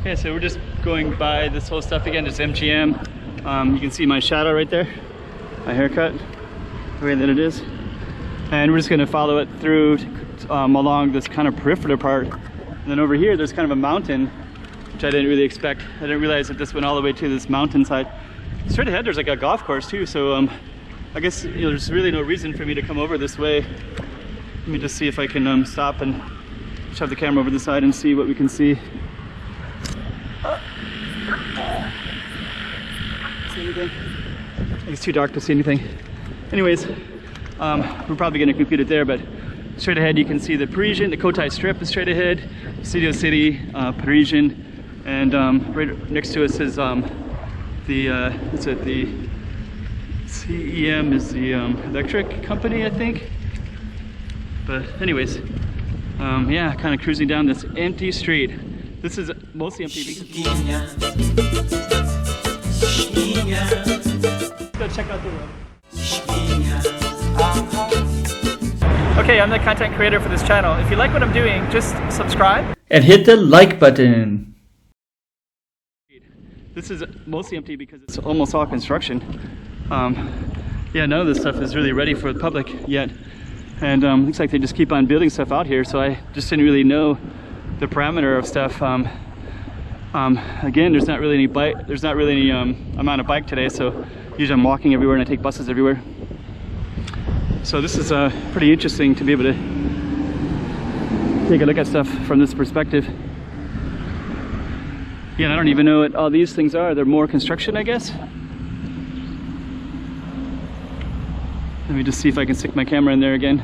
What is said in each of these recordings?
Okay, so we're just going by this whole stuff again, just MGM. You can see my shadow right there, my haircut, the way that it is. And we're just gonna follow it through along this kind of peripheral part. And then over here, there's kind of a mountain, which I didn't really expect. I didn't realize that this went all the way to this mountainside. Straight ahead, there's like a golf course too, so I guess there's really no reason for me to come over this way. Let me just see if I can stop and shove the camera over the side and see what we can see. See anything? I think it's too dark to see anything. Anyways, we're probably going to compute it there, but straight ahead you can see the Parisian, the Cotai Strip is straight ahead, Studio City, Parisian, and right next to us is the CEM is the electric company, I think. But anyways, yeah, kind of cruising down this empty street. This is mostly empty because... Go check out the road. Okay, I'm the content creator for this channel. If you like what I'm doing, just subscribe and hit the like button. This is mostly empty because it's almost all construction. Yeah, none of this stuff is really ready for the public yet. And looks like they just keep on building stuff out here, so I just didn't really know the parameter of stuff. Again, there's not really any bike, there's not really any amount of bike today, so usually I'm walking everywhere and I take buses everywhere. So this is pretty interesting to be able to take a look at stuff from this perspective. Yeah, I don't even know what all these things are. They're more construction, I guess. Let me just see if I can stick my camera in there again.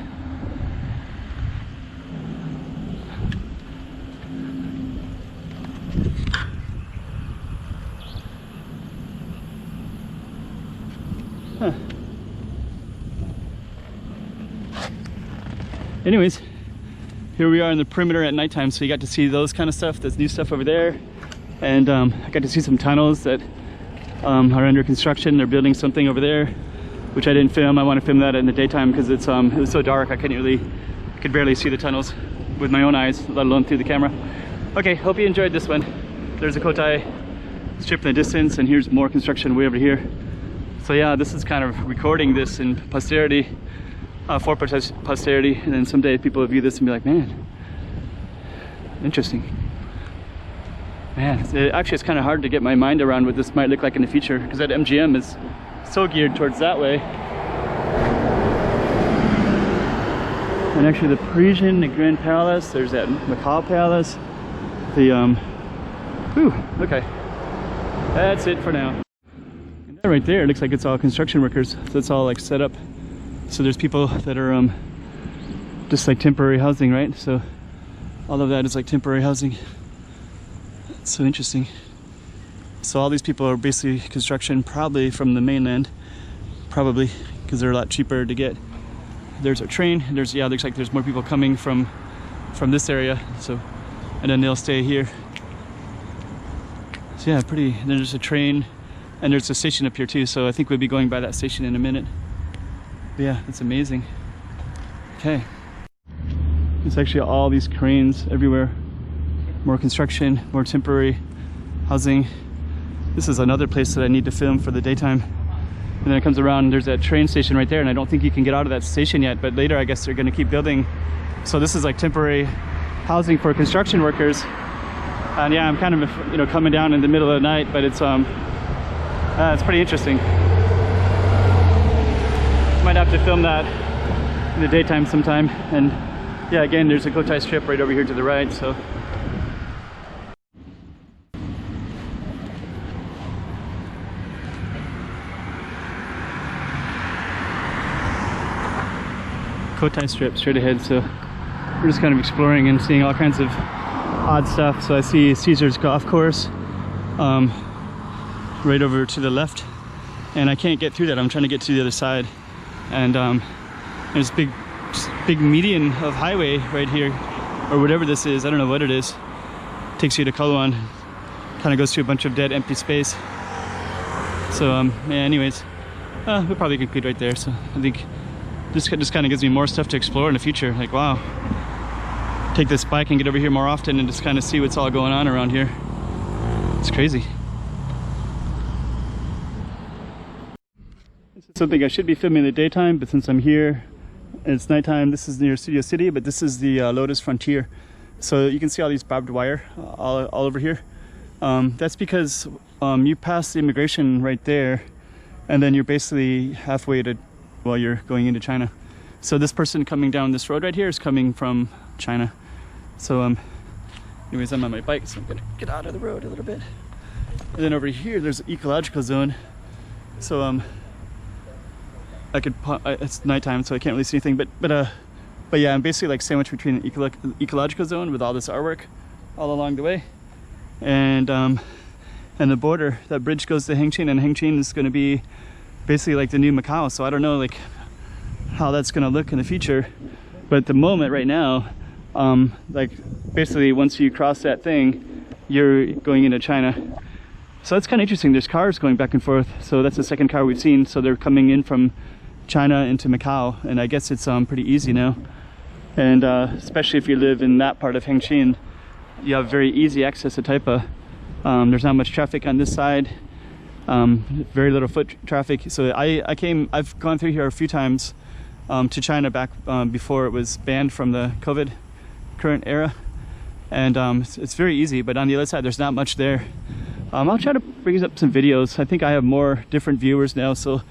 Huh. Anyways, here we are in the perimeter at nighttime, so you got to see those kind of stuff. There's new stuff over there, and I got to see some tunnels that are under construction. They're building something over there, which I didn't film. I want to film that in the daytime because it's it was so dark I could barely see the tunnels with my own eyes, let alone through the camera. Okay, hope you enjoyed this one. There's a Cotai Strip in the distance, and here's more construction way over here. So yeah, this is kind of recording this in posterity, for posterity, and then someday people will view this and be like, man, interesting. Man, actually it's kind of hard to get my mind around what this might look like in the future, because that MGM is so geared towards that way. And actually the Parisian, the Grand Palace, there's that Macau Palace, the okay, that's it for now. And that right there, it looks like it's all construction workers, so it's all like set up. So there's people that are just like temporary housing, right? So all of that is like temporary housing. It's so interesting. So all these people are basically construction, probably from the mainland, probably because they're a lot cheaper to get. There's a train. There's, yeah, looks like there's more people coming from this area. So, and then they'll stay here. So yeah, pretty. And then there's a train, and there's a station up here too. So I think we'll be going by that station in a minute. But yeah, it's amazing. Okay, it's actually all these cranes everywhere. More construction, more temporary housing. This is another place that I need to film for the daytime. And then it comes around, there's that train station right there, and I don't think you can get out of that station yet, but later I guess they're going to keep building. So this is like temporary housing for construction workers. And yeah, I'm kind of, you know, coming down in the middle of the night, but it's pretty interesting. Might have to film that in the daytime sometime. And yeah, again, there's a Cotai Strip right over here to the right, so. Cotai Strip straight ahead, so we're just kind of exploring and seeing all kinds of odd stuff. So I see Caesar's golf course right over to the left, and I can't get through that. I'm trying to get to the other side, and there's big median of highway right here, or whatever this is. I don't know what it is. Takes you to Kalawan, kind of goes through a bunch of dead empty space. So yeah, anyways, we'll probably conclude right there. So I think this just kind of gives me more stuff to explore in the future. Like, wow, take this bike and get over here more often and just kind of see what's all going on around here. It's crazy. This is something I should be filming in the daytime, but since I'm here and it's nighttime, this is near Studio City, but this is the Lotus Frontier. So you can see all these barbed wire all over here. That's because you pass the immigration right there, and then you're basically halfway to, well, you're going into China. So this person coming down this road right here is coming from China. So anyways, I'm on my bike, so I'm gonna get out of the road a little bit. And then over here, there's an ecological zone. So I could, it's nighttime, so I can't really see anything, but yeah, I'm basically like sandwiched between the ecological zone with all this artwork all along the way, and the border. That bridge goes to Hengqin, and Hengqin is going to be basically like the new Macau. So I don't know like how that's going to look in the future, but at the moment right now, like basically once you cross that thing, you're going into China. So that's kind of interesting. There's cars going back and forth. So that's the second car we've seen. So they're coming in from China into Macau, and I guess it's pretty easy now. And especially if you live in that part of Hengqin, you have very easy access to Taipa. There's not much traffic on this side, very little foot traffic. So I've gone through here a few times to China back before it was banned from the COVID current era, and it's very easy. But on the other side, there's not much there. I'll try to bring up some videos. I think I have more different viewers now, so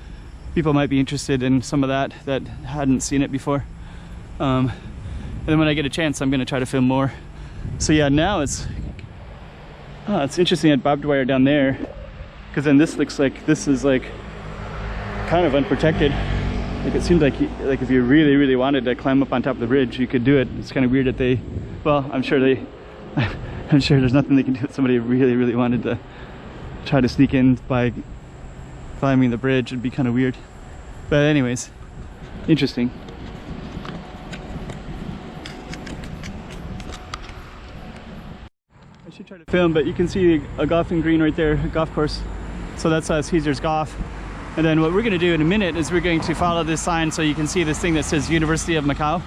people might be interested in some of that hadn't seen it before. And then when I get a chance, I'm going to try to film more. So yeah, now it's interesting at barbed wire down there, because then this looks like this is like kind of unprotected. Like it seems like if you really wanted to climb up on top of the bridge, you could do it. It's kind of weird that they, well, I'm sure there's nothing they can do if somebody really wanted to try to sneak in by climbing the bridge. It'd be kind of weird. But anyways, interesting. I should try to film, but you can see a golfing green right there, a golf course. So that's Caesar's Golf. And then what we're going to do in a minute is we're going to follow this sign, so you can see this thing that says University of Macau.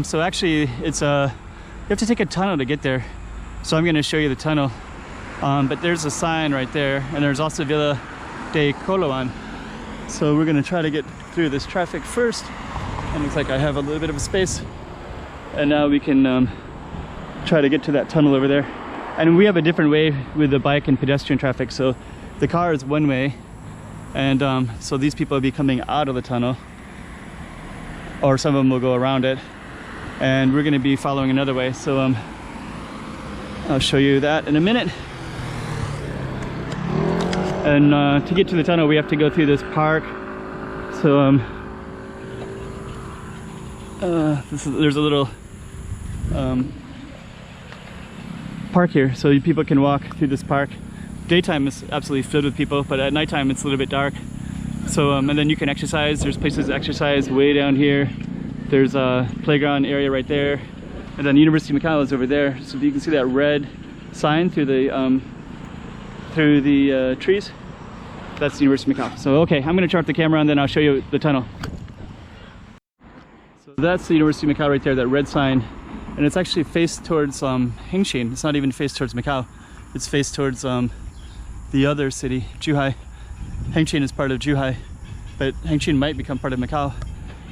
So actually it's you have to take a tunnel to get there. So I'm going to show you the tunnel. But there's a sign right there, and there's also Villa de Coloan. So we're going to try to get through this traffic first. And looks like I have a little bit of a space. And now we can try to get to that tunnel over there. And we have a different way with the bike and pedestrian traffic. So the car is one way, and so these people will be coming out of the tunnel, or some of them will go around it, and we're going to be following another way. So I'll show you that in a minute. And to get to the tunnel, we have to go through this park. So there's a little park here, so people can walk through this park. Daytime is absolutely filled with people, but at nighttime it's a little bit dark. So and then you can exercise. There's places to exercise way down here. There's a playground area right there, and then University of Macau is over there. So you can see that red sign through the trees. That's the University of Macau. So okay, I'm going to turn off the camera and then I'll show you the tunnel. So that's the University of Macau right there, that red sign, and it's actually faced towards Hengqin. It's not even faced towards Macau. It's faced towards the other city, Zhuhai. Hengqin is part of Zhuhai, but Hengqin might become part of Macau.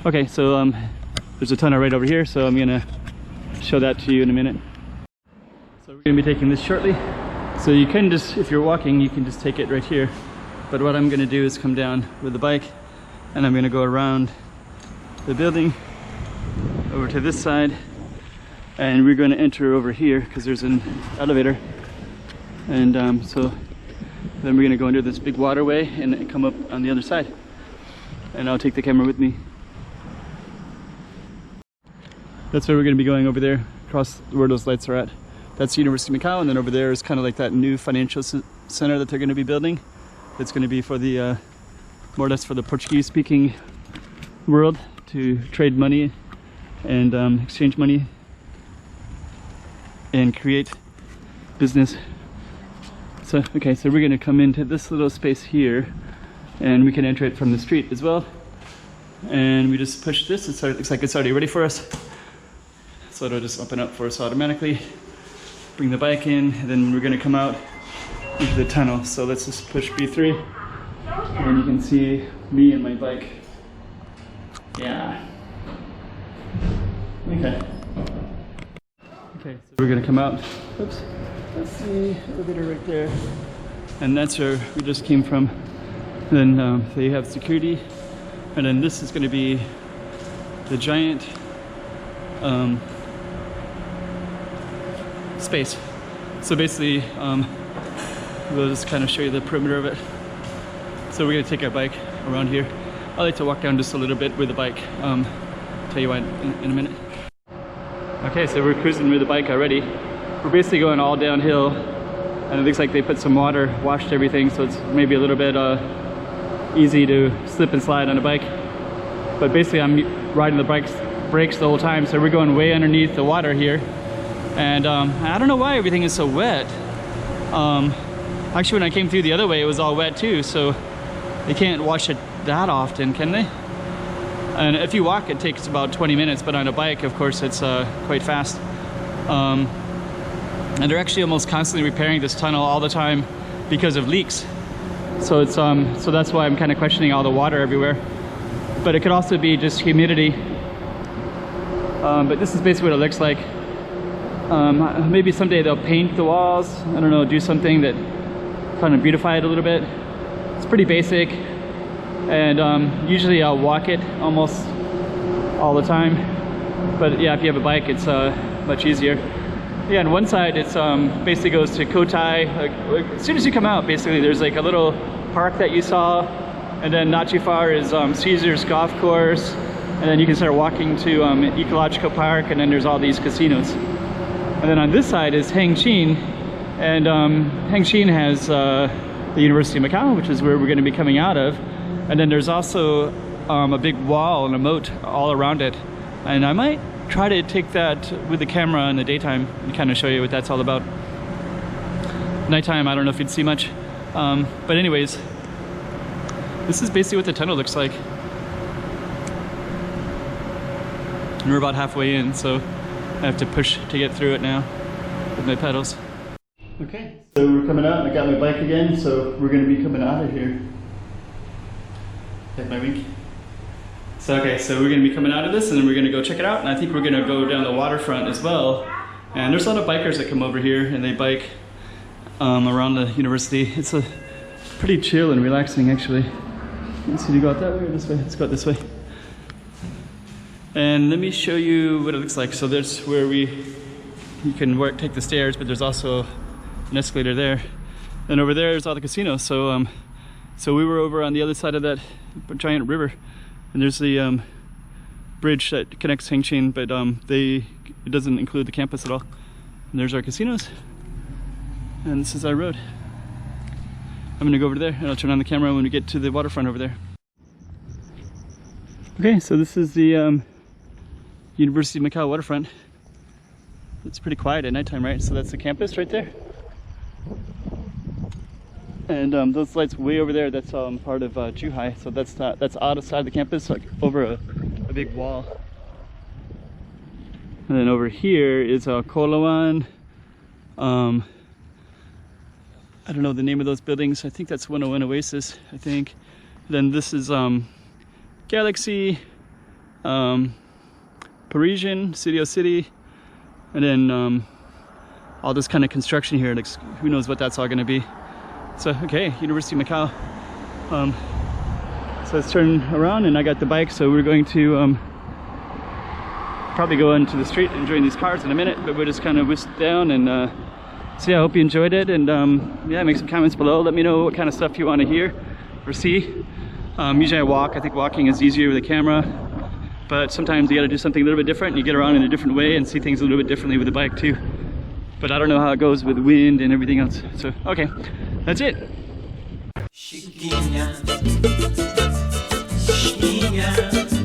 Okay, so there's a tunnel right over here, so I'm gonna show that to you in a minute. So we're gonna be taking this shortly. So you can just, if you're walking, you can just take it right here. But what I'm gonna do is come down with the bike, and I'm gonna go around the building over to this side, and we're gonna enter over here because there's an elevator. And so then we're gonna go under this big waterway and come up on the other side. And I'll take the camera with me. That's where we're gonna be going, over there, across where those lights are at. That's University of Macau, and then over there is kind of like that new financial center that they're gonna be building. It's gonna be for the, more or less for the Portuguese-speaking world, to trade money and exchange money and create business. So, okay, so we're gonna come into this little space here, and we can enter it from the street as well. And we just push this, it looks like it's already ready for us. So it'll just open up for us automatically. Bring the bike in, and then we're gonna come out into the tunnel. So let's just push B3 and you can see me and my bike. Yeah. Okay. Okay, so we're gonna come out. Oops. Let's see, elevator right there. And that's where we just came from. Then they have security. And then this is gonna be the giant space. So basically, we'll just kind of show you the perimeter of it. So we're gonna take our bike around here. I like to walk down just a little bit with the bike. Tell you why in a minute. Okay, so we're cruising with the bike already. We're basically going all downhill, and it looks like they put some water, washed everything, so it's maybe a little bit easy to slip and slide on a bike. But basically I'm riding the brakes the whole time, so we're going way underneath the water here. And I don't know why everything is so wet. Actually when I came through the other way it was all wet too, so they can't wash it that often, can they? And if you walk it takes about 20 minutes, but on a bike of course it's quite fast. And they're actually almost constantly repairing this tunnel all the time because of leaks. So it's so that's why I'm kind of questioning all the water everywhere. But it could also be just humidity. But this is basically what it looks like. Maybe someday they'll paint the walls. I don't know, do something that kind of beautify it a little bit. It's pretty basic. And usually I'll walk it almost all the time. But yeah, if you have a bike, it's much easier. Yeah, on one side it's basically goes to Cotai. As soon as you come out, basically there's like a little park that you saw, and then not too far is Caesar's golf course, and then you can start walking to Ecological Park, and then there's all these casinos. And then on this side is Hengqin, and Hengqin has the University of Macau, which is where we're going to be coming out of. And then there's also a big wall and a moat all around it, and I might try to take that with the camera in the daytime and kind of show you what that's all about. Nighttime, I don't know if you'd see much. But anyways, this is basically what the tunnel looks like. And we're about halfway in, so I have to push to get through it now with my pedals. Okay, so we're coming out and I got my bike again, so we're going to be coming out of here. Take my wink. So okay, so we're going to be coming out of this and then we're going to go check it out, and I think we're going to go down the waterfront as well. And there's a lot of bikers that come over here and they bike around the university. It's a pretty chill and relaxing actually. Let's see, do you go out that way or this way? Let's go out this way. And let me show you what it looks like. So there's where you can take the stairs, but there's also an escalator there. And over there is all the casinos. So so we were over on the other side of that giant river, and there's the bridge that connects Hengqin, but it doesn't include the campus at all. And there's our casinos, and this is our road. I'm gonna go over there and I'll turn on the camera when we get to the waterfront over there. Okay, so this is the University of Macau waterfront. It's pretty quiet at nighttime, right? So that's the campus right there. And those lights way over there, that's part of Zhuhai. So that's outside the campus, like over a big wall. And then over here is Kolawan. I don't know the name of those buildings. I think that's 101 Oasis, I think. Then this is Galaxy, Parisian, Studio City, and then all this kind of construction here. Like, who knows what that's all going to be. So, okay, University of Macau. So let's turn around, and I got the bike, so we're going to probably go into the street and join these cars in a minute, but we'll just kind of whisk down and so yeah, I hope you enjoyed it, and yeah, make some comments below. Let me know what kind of stuff you want to hear or see. Usually I walk. I think walking is easier with a camera, but sometimes you got to do something a little bit different, and you get around in a different way and see things a little bit differently with the bike too. But I don't know how it goes with wind and everything else. So okay, that's it. Chiquinha, chiquinha.